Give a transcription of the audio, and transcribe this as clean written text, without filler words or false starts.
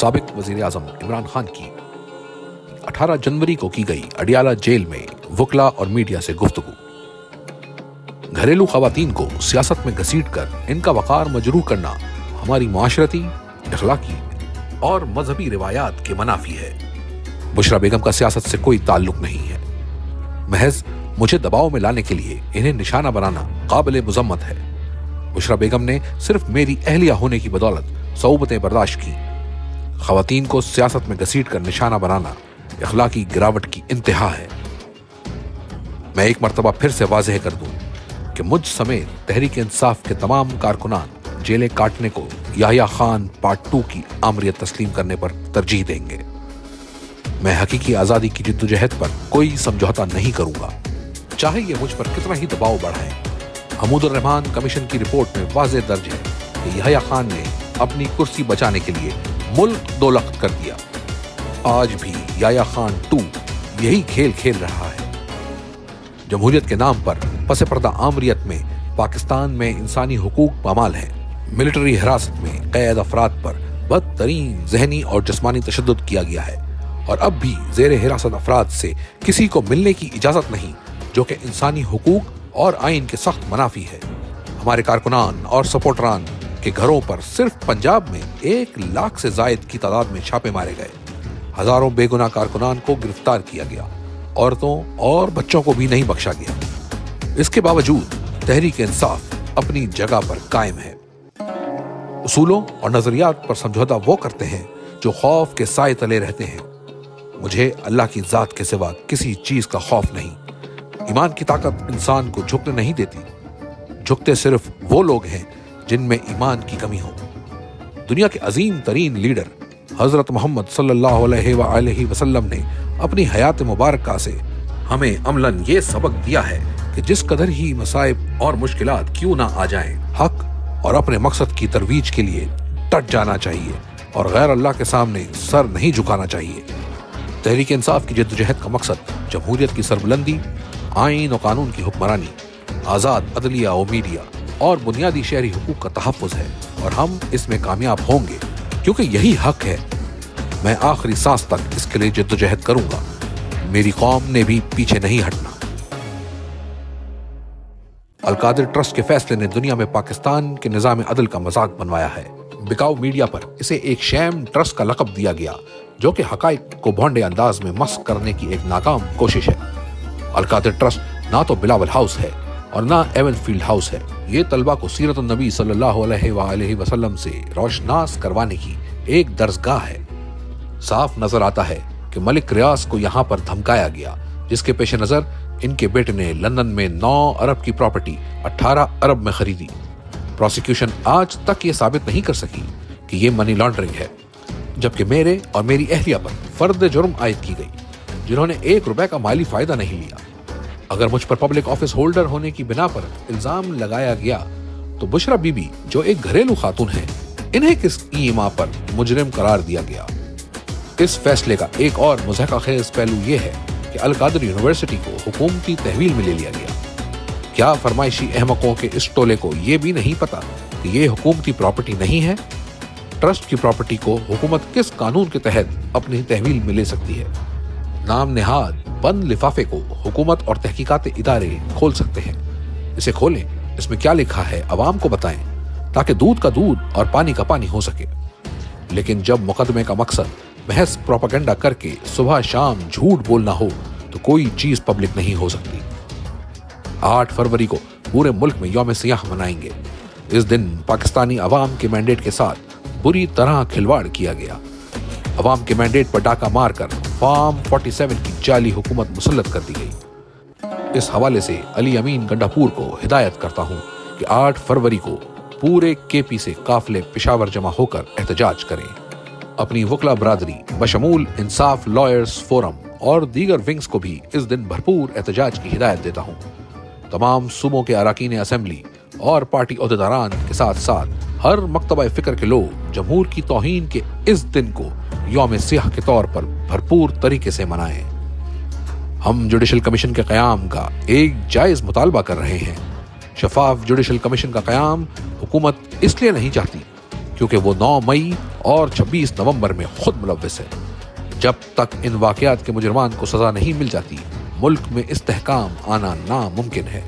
سابق وزیر اعظم عمران خان کی 18 جنوری کو کی گئی اڈیالہ جیل میں وکلا اور میڈیا سے گفتگو۔ گھریلو خواتین کو سیاست میں گھسیٹ کر ان کا وقار مجروح کرنا ہماری معاشرتی، اخلاقی اور مذہبی روایات کے منافی ہے۔ بشرا بیگم کا سیاست سے کوئی تعلق نہیں ہے، محض مجھے دباؤ میں لانے کے لیے انہیں نشانہ بنانا قابل مذمت ہے۔ بشرا بیگم نے صرف میری اہلیہ ہونے کی بدولت صعوبتیں برداشت کی۔ خواتین کو سیاست میں گھسیٹ کر نشانہ بنانا اخلاقی گراوٹ کی انتہا ہے۔ میں ایک مرتبہ پھر سے واضح کر دوں کہ مجھ سمیت تحریک انصاف کے تمام کارکنان جیلیں کاٹنے کو یحییٰ خان پارٹ 2 کی آمریت تسلیم کرنے پر ترجیح دیں گے۔ میں حقیقی آزادی کی جدوجہد پر کوئی سمجھوتا نہیں کروں گا، چاہے یہ مجھ پر کتنا ہی دباؤ بڑھائے۔ حمود الرحمان کمیشن کی رپورٹ میں واضح درج ہے کہ یحییٰ خان نے اپنی کرسی بچانے کے لیے ملک دولخت کر دیا۔ آج بھی یحییٰ خان 2 یہی کھیل کھیل رہا ہے۔ جمہوریت کے نام پر پس پردہ آمریت میں پاکستان میں انسانی حقوق پامال ہیں۔ ملٹری حراست میں قید افراد پر بدترین ذہنی اور جسمانی تشدد کیا گیا ہے، اور اب بھی زیر حراست افراد سے کسی کو ملنے کی اجازت نہیں، جو کہ انسانی حقوق اور آئین کے سخت منافی ہے۔ ہمارے کارکنان اور سپورٹران کے گھروں پر صرف پنجاب میں 1 لاکھ سے زائد کی تعداد میں چھاپے مارے گئے، ہزاروں بے گناہ کارکنان کو گرفتار کیا گیا، عورتوں اور بچوں کو بھی نہیں بخشا گیا۔ اس کے باوجود تحریک انصاف اپنی جگہ پر قائم ہے۔ اصولوں اور نظریات پر سمجھوتا وہ کرتے ہیں جو خوف کے سائے تلے رہتے ہیں۔ مجھے اللہ کی ذات کے سوا کسی چیز کا خوف نہیں۔ ایمان کی طاقت انسان کو جھکنے نہیں دیتی، جھکتے صرف وہ لوگ ہیں جن میں ایمان کی کمی ہو۔ دنیا کے عظیم ترین لیڈر حضرت محمد صلی اللہ علیہ وآلہ وسلم نے اپنی حیات مبارکہ سے ہمیں عملاً یہ سبق دیا ہے کہ جس قدر ہی مصائب اور مشکلات کیوں نہ آ جائیں، حق اور اپنے مقصد کی ترویج کے لیے ڈٹ جانا چاہیے اور غیر اللہ کے سامنے سر نہیں جھکانا چاہیے۔ تحریک انصاف کی جدوجہد کا مقصد جمہوریت کی سربلندی، آئین و قانون کی حکمرانی، آزاد عدلیہ و میڈیا اور بنیادی شہری حقوق کا تحفظ ہے، اور ہم اس میں کامیاب ہوں گے کیونکہ یہی حق ہے۔ میں آخری سانس تک اس کے لیے جدوجہد کروں گا۔ میری قوم نے بھی پیچھے نہیں ہٹنا۔ القادر ٹرسٹ کے فیصلے نے دنیا میں پاکستان کے نظام عدل کا مذاق بنوایا ہے۔ بکاؤ میڈیا پر اسے ایک شیم ٹرسٹ کا لقب دیا گیا، جو کہ حقائق کو بھونڈے انداز میں مسخ کرنے کی ایک ناکام کوشش ہے۔ القادر ٹرسٹ نہ تو بلاول ہاؤس ہے اور نہ ایون فیلڈ ہاؤس ہے۔ یہ طلبہ کو سیرت النبی صلی اللہ علیہ وآلہ وسلم سے روشناس کروانے کی ایک درسگاہ ہے۔ صاف نظر آتا ہے کہ ملک ریاض کو یہاں پر دھمکایا گیا، جس کے پیش نظر ان کے بیٹے نے لندن میں 9 ارب کی پراپرٹی 18 ارب میں خریدی۔ پروسیکیوشن آج تک یہ ثابت نہیں کر سکی کہ یہ منی لانڈرنگ ہے، جبکہ میرے اور میری اہلیہ پر فرد جرم عائد کی گئی، جنہوں نے 1 روپے کا مالی فائدہ نہیں لیا۔ اگر مجھ پر پبلک آفس ہولڈر ہونے کی بنا پر الزام لگایا گیا تو بشرا بی بی جو ایک گھریلو خاتون ہے، انہیں کس ایما پر مجرم قرار دیا گیا؟ اس فیصلے کا ایک اور مضحکہ خیز پہلو یہ ہے کہ القادر یونیورسٹی کو حکومتی تحویل میں لے لیا گیا۔ کیا فرمائشی احمقوں کے اس ٹولے کو یہ بھی نہیں پتا کہ یہ حکومتی پراپرٹی نہیں ہے؟ ٹرسٹ کی پراپرٹی کو حکومت کس قانون کے تحت اپنی تحویل میں لے سکتی ہے؟ نام نہاد بند لفافے کو حکومت اور تحقیقات ادارے کھول سکتے ہیں۔ اسے کھولیں، اس میں کیا لکھا ہے عوام کو بتائیں، تاکہ دودھ کا دودھ اور پانی کا پانی ہو سکے۔ لیکن جب مقدمے کا مقصد محض پروپیگنڈا کر کے صبح شام جھوٹ بولنا ہو تو کوئی چیز پبلک نہیں ہو سکتی۔ 8 فروری کو پورے ملک میں یوم سیاہ منائیں گے۔ اس دن پاکستانی عوام کے مینڈیٹ کے ساتھ بری طرح کھلواڑ کیا گیا۔ عوام کے مینڈیٹ پر ڈاکہ مار کر فارم 47 کی جعلی حکومت مسلط کر دی گئی۔ اس حوالے سے علی امین گنڈاپور کو ہدایت کرتا ہوں کہ 8 فروری کو پورے کے پی سے قافلے پشاور جمع ہو کر احتجاج کریں۔ اپنی وکلا برادری بشمول انصاف لائرز فورم اور دیگر ونگز کو بھی اس دن بھرپور احتجاج کی ہدایت دیتا ہوں۔ تمام صوبوں کے اراکین اسمبلی اور پارٹی عہدیداران کے ساتھ ساتھ ہر مکتبہ فکر کے لوگ جمہور کی توہین کے اس دن کو یوم سیاہ کے طور پر بھرپور طریقے سے منائیں۔ ہم جوڈیشل کمیشن کے قیام کا ایک جائز مطالبہ کر رہے ہیں۔ شفاف جوڈیشل کمیشن کا قیام حکومت اس لیے نہیں چاہتی کیونکہ وہ 9 مئی اور 26 نومبر میں خود ملوث ہے۔ جب تک ان واقعات کے مجرمان کو سزا نہیں مل جاتی، ملک میں استحکام آنا ناممکن ہے۔